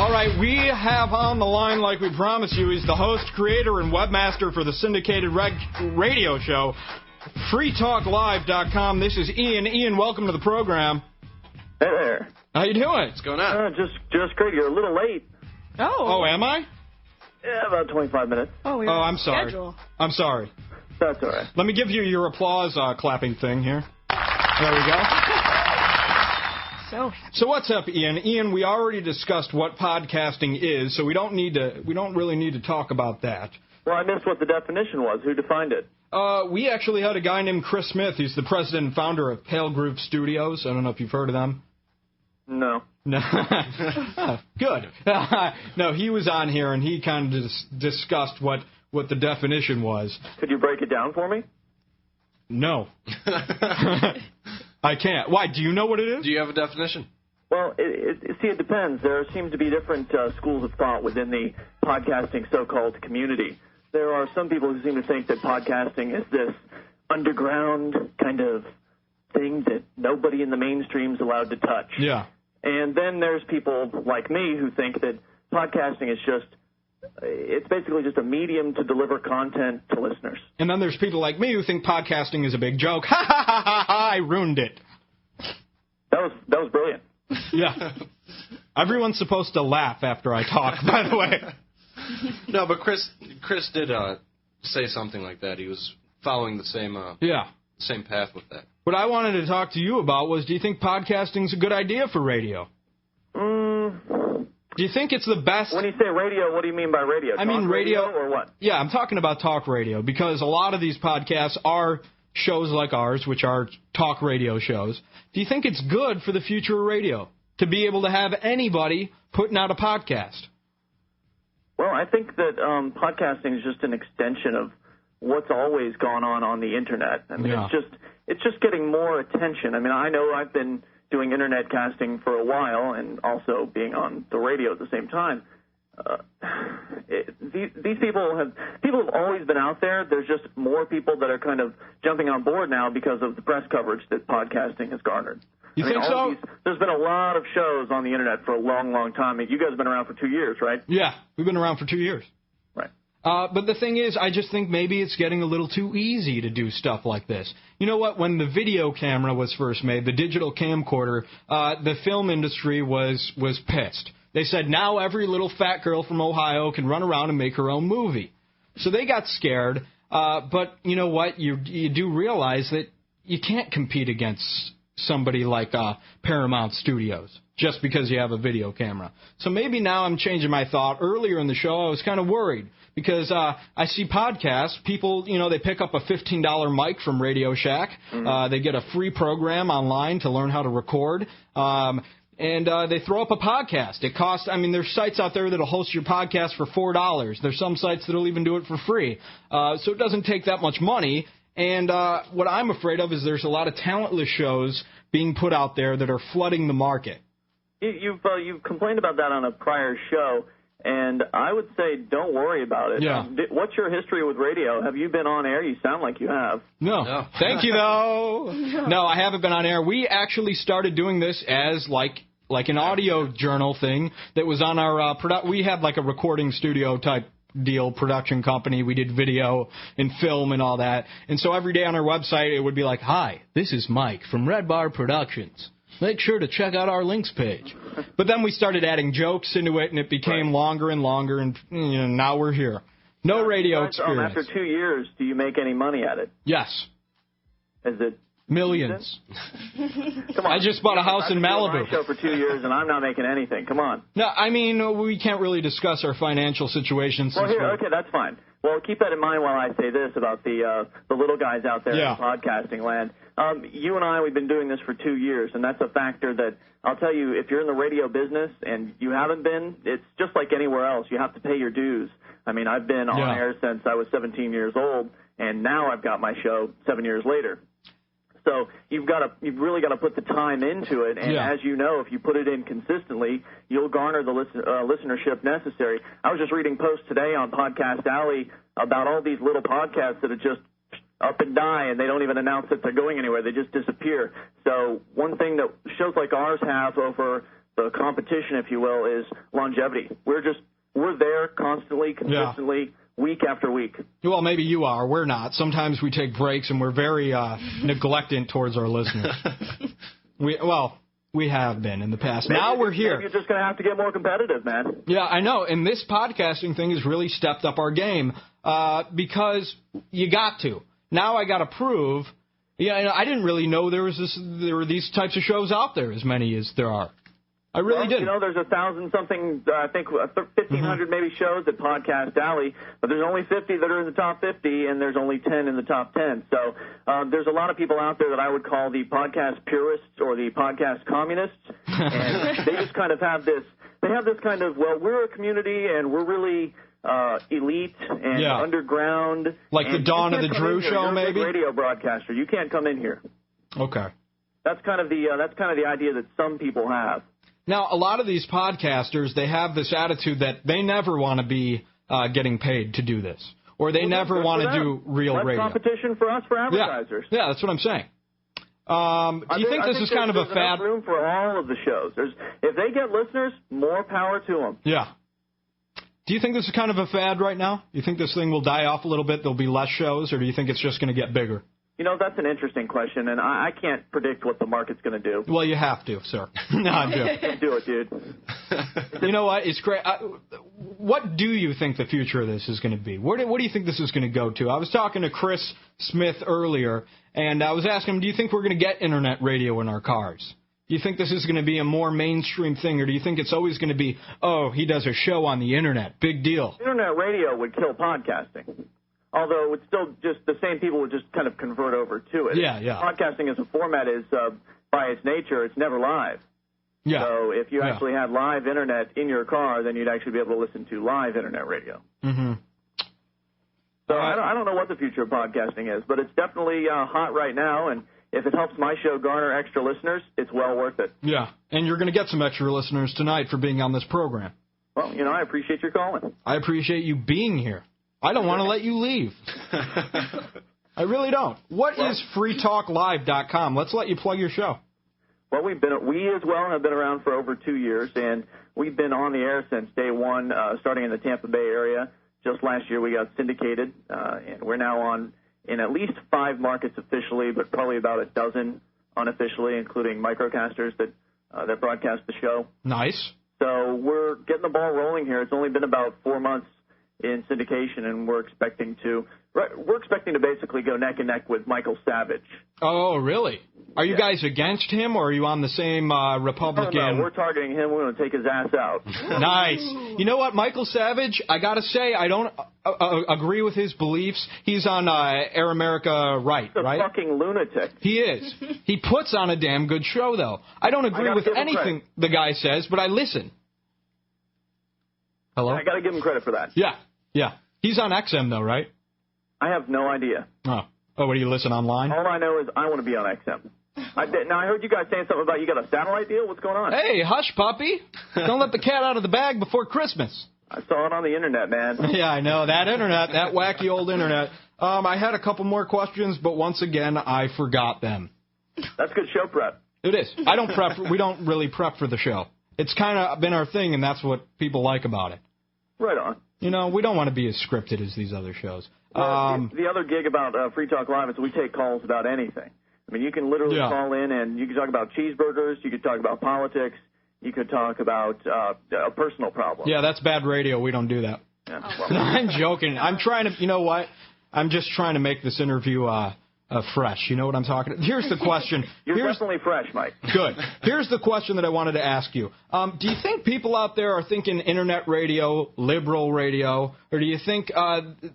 All right, we have on the line, like we promised you, he's the host, creator, and webmaster for the syndicated radio show, freetalklive.com. This is Ian. Ian, welcome to the program. Hey there. How you doing? What's going on? Just great. You're a little late. Oh, am I? Yeah, about 25 minutes. I'm sorry. Schedule. I'm sorry. That's all right. Let me give you your applause clapping thing here. There we go. So what's up, Ian? Ian, we already discussed what podcasting is, so we don't really need to talk about that. Well, I missed what the definition was. Who defined it? We actually had a guy named Chris Smith. He's the president and founder of Pale Groove Studios. I don't know if you've heard of them. No. Good. No, he was on here, and he kind of discussed what the definition was. Could you break it down for me? No. I can't. Why? Do you know what it is? Do you have a definition? Well, it depends. There seems to be different schools of thought within the podcasting so-called community. There are some people who seem to think that podcasting is this underground kind of thing that nobody in the mainstream is allowed to touch. Yeah. And then there's people like me who think that podcasting is it's basically just a medium to deliver content to listeners. And then there's people like me who think podcasting is a big joke. Ha ha ha ha ha! I ruined it. That was brilliant. Yeah. Everyone's supposed to laugh after I talk, by the way. No, but Chris did say something like that. He was following the same same path with that. What I wanted to talk to you about was, do you think podcasting's a good idea for radio? Do you think it's the best? When you say radio, what do you mean by radio? I mean radio or what? Yeah, I'm talking about talk radio, because a lot of these podcasts are shows like ours, which are talk radio shows. Do you think it's good for the future of radio to be able to have anybody putting out a podcast? Well, I think that podcasting is just an extension of what's always gone on the internet. I mean, it's just getting more attention. I mean, I know I've been doing internet casting for a while and also being on the radio at the same time. These people have always been out there. There's just more people that are kind of jumping on board now because of the press coverage that podcasting has garnered. You think so? There's been a lot of shows on the internet for a long, long time. I mean, you guys have been around for 2 years, right? Yeah, we've been around for 2 years. Right. But the thing is, I just think maybe it's getting a little too easy to do stuff like this. You know what? When the video camera was first made, the digital camcorder, the film industry was pissed. They said, now every little fat girl from Ohio can run around and make her own movie. So they got scared. But you know what? You do realize that you can't compete against somebody like Paramount Studios just because you have a video camera. So maybe now I'm changing my thought. Earlier in the show, I was kind of worried because I see podcasts. People, they pick up a $15 mic from Radio Shack. They get a free program online to learn how to record. And they throw up a podcast. It costs, there's sites out there that'll host your podcast for $4. There's some sites that'll even do it for free. So it doesn't take that much money. And what I'm afraid of is there's a lot of talentless shows being put out there that are flooding the market. You've complained about that on a prior show, and I would say don't worry about it. Yeah. What's your history with radio? Have you been on air? You sound like you have. No. Thank you, though. No, I haven't been on air. We actually started doing this as like an audio journal thing that was on our we had like a recording studio type deal, production company. We did video and film and all that. And so every day on our website, it would be like, hi, this is Mike from Redbar Productions. Make sure to check out our links page. But then we started adding jokes into it, and it became longer and longer, and now we're here. No radio experience. After 2 years, do you make any money at it? Yes. Is it millions? Come on. I just bought a house in Malibu. I've been doing my show for 2 years, and I'm not making anything. Come on. No, we can't really discuss our financial situation. Okay, that's fine. Well, keep that in mind while I say this about the little guys out there in podcasting land. You and I, we've been doing this for 2 years, and that's a factor that I'll tell you, if you're in the radio business and you haven't been, it's just like anywhere else. You have to pay your dues. I've been on air since I was 17 years old, and now I've got my show 7 years later. So you've really got to put the time into it, and as you know, if you put it in consistently, you'll garner the listenership necessary. I was just reading posts today on Podcast Alley about all these little podcasts that are just up and die, and they don't even announce that they're going anywhere. They just disappear. So one thing that shows like ours have over competition, if you will, is longevity. We're there constantly, consistently, week after week. Well, maybe you are. We're not. Sometimes we take breaks, and we're very neglectant towards our listeners. We have been in the past. Now we're here. Maybe you're just going to have to get more competitive, man. Yeah, I know. And this podcasting thing has really stepped up our game because you got to. Now I got to prove. Yeah, I didn't really know there were these types of shows out there, as many as there are. I really didn't. There's 1,000-something, I think 1,500 maybe shows at Podcast Alley, but there's only 50 that are in the top 50, and there's only 10 in the top 10. So there's a lot of people out there that I would call the podcast purists or the podcast communists, and they just kind of have this. They have this kind of, well, we're a community, and we're really elite and underground. Like the Dawn of the Drew show, maybe? You're a radio broadcaster. You can't come in here. Okay. That's kind of the idea that some people have. Now, a lot of these podcasters, they have this attitude that they never want to be getting paid to do this, or they never want to do real radio. Less competition for us, for advertisers. Yeah, that's what I'm saying. Do you think this is kind of a fad? There's room for all of the shows. If they get listeners, more power to them. Yeah. Do you think this is kind of a fad right now? Do you think this thing will die off a little bit, there'll be less shows, or do you think it's just going to get bigger? That's an interesting question, and I can't predict what the market's going to do. Well, you have to, sir. No, I'm joking. Do it, dude. You know what? It's great. What do you think the future of this is going to be? What do you think this is going to go to? I was talking to Chris Smith earlier, and I was asking him, do you think we're going to get Internet radio in our cars? Do you think this is going to be a more mainstream thing, or do you think it's always going to be, he does a show on the Internet, big deal? Internet radio would kill podcasting. Although it's still just the same people would just kind of convert over to it. Yeah. Podcasting as a format is, by its nature, it's never live. Yeah. So if you actually had live Internet in your car, then you'd actually be able to listen to live Internet radio. Mm-hmm. So I don't know what the future of podcasting is, but it's definitely hot right now, and if it helps my show garner extra listeners, it's well worth it. Yeah, and you're going to get some extra listeners tonight for being on this program. Well, I appreciate your calling. I appreciate you being here. I don't want to let you leave. I really don't. What is freetalklive.com? Let's let you plug your show. Well, we as well have been around for over 2 years, and we've been on the air since day one, starting in the Tampa Bay area. Just last year we got syndicated, and we're now on in at least 5 markets officially, but probably about a dozen unofficially, including microcasters that broadcast the show. Nice. So we're getting the ball rolling here. It's only been about 4 months in syndication, and we're expecting to basically go neck and neck with Michael Savage. Oh, really? Are you guys against him, or are you on the same Republican? No, we're targeting him. We're going to take his ass out. Nice. You know what, Michael Savage, I got to say, I don't agree with his beliefs. He's on Air America Right, right? He's a fucking lunatic. He is. He puts on a damn good show, though. I don't agree with anything the guy says, but I listen. Hello? I got to give him credit for that. Yeah. He's on XM, though, right? I have no idea. Oh, what do you listen online? All I know is I want to be on XM. Now, I heard you guys saying something about you got a satellite deal. What's going on? Hey, hush, puppy. Don't let the cat out of the bag before Christmas. I saw it on the Internet, man. Yeah, I know. That Internet, that wacky old Internet. I had a couple more questions, but once again, I forgot them. That's good show prep. It is. We don't really prep for the show. It's kind of been our thing, and that's what people like about it. Right on. We don't want to be as scripted as these other shows. Well, the other gig about Free Talk Live is we take calls about anything. I mean, you can literally call in and you can talk about cheeseburgers, you could talk about politics, you could talk about a personal problem. Yeah, that's bad radio. We don't do that. Yeah, I'm joking. I'm trying to, you know what? I'm just trying to make this interview fresh. You know what I'm talking about? Here's the question. You're definitely fresh, Mike. Good. Here's the question that I wanted to ask you. Do you think people out there are thinking Internet radio, liberal radio, or do you think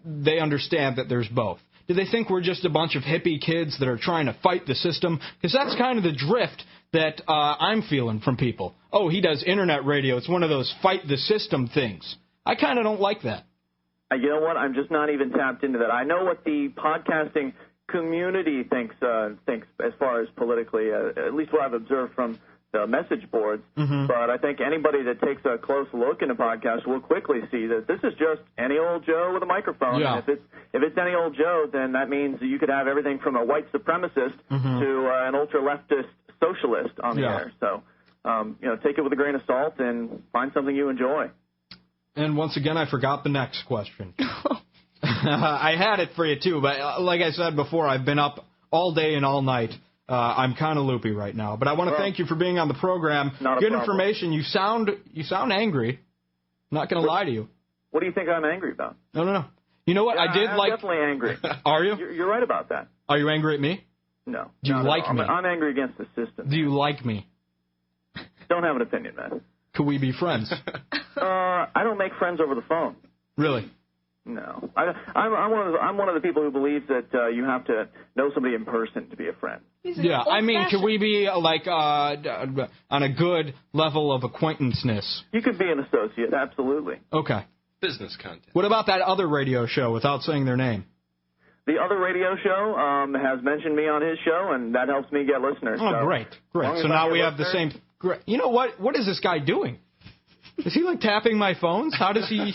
they understand that there's both? Do they think we're just a bunch of hippie kids that are trying to fight the system? Because that's kind of the drift that I'm feeling from people. Oh, he does Internet radio. It's one of those fight the system things. I kind of don't like that. You know what? I'm just not even tapped into that. I know what the podcasting community thinks as far as politically, at least what I've observed from the message boards. Mm-hmm. But I think anybody that takes a close look into podcasts will quickly see that this is just any old Joe with a microphone. Yeah. And if it's any old Joe, then that means you could have everything from a white supremacist to an ultra-leftist socialist on the air. So take it with a grain of salt and find something you enjoy. And once again, I forgot the next question. I had it for you, too, but like I said before, I've been up all day and all night. I'm kind of loopy right now. But I want to thank you for being on the program. Good information. You sound angry. I'm not going to lie to you. What do you think I'm angry about? No. You know what? I'm definitely angry. Are you? You're right about that. Are you angry at me? No. Do you like me? I'm angry against the system. Do you like me? Don't have an opinion, man. Could we be friends? I don't make friends over the phone. Really? No. I'm one of the people who believes that you have to know somebody in person to be a friend. Yeah, I mean, can we be like on a good level of acquaintanceness? You could be an associate, absolutely. Okay. Business content. What about that other radio show without saying their name? The other radio show has mentioned me on his show, and that helps me get listeners. Oh, so great. So now we have the same... You know what? What is this guy doing? Is he, like, tapping my phones? How does he...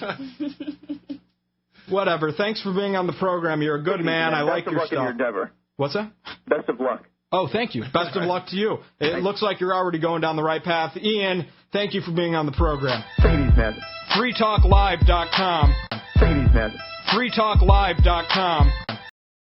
Whatever. Thanks for being on the program. You're a good man. I like your stuff. Best of luck in your endeavor. What's that? Best of luck. Oh, thank you. Best of luck to you. It looks like you're already going down the right path. Ian, thank you for being on the program. Ladies, man. FreeTalkLive.com. Ladies, man. FreeTalkLive.com.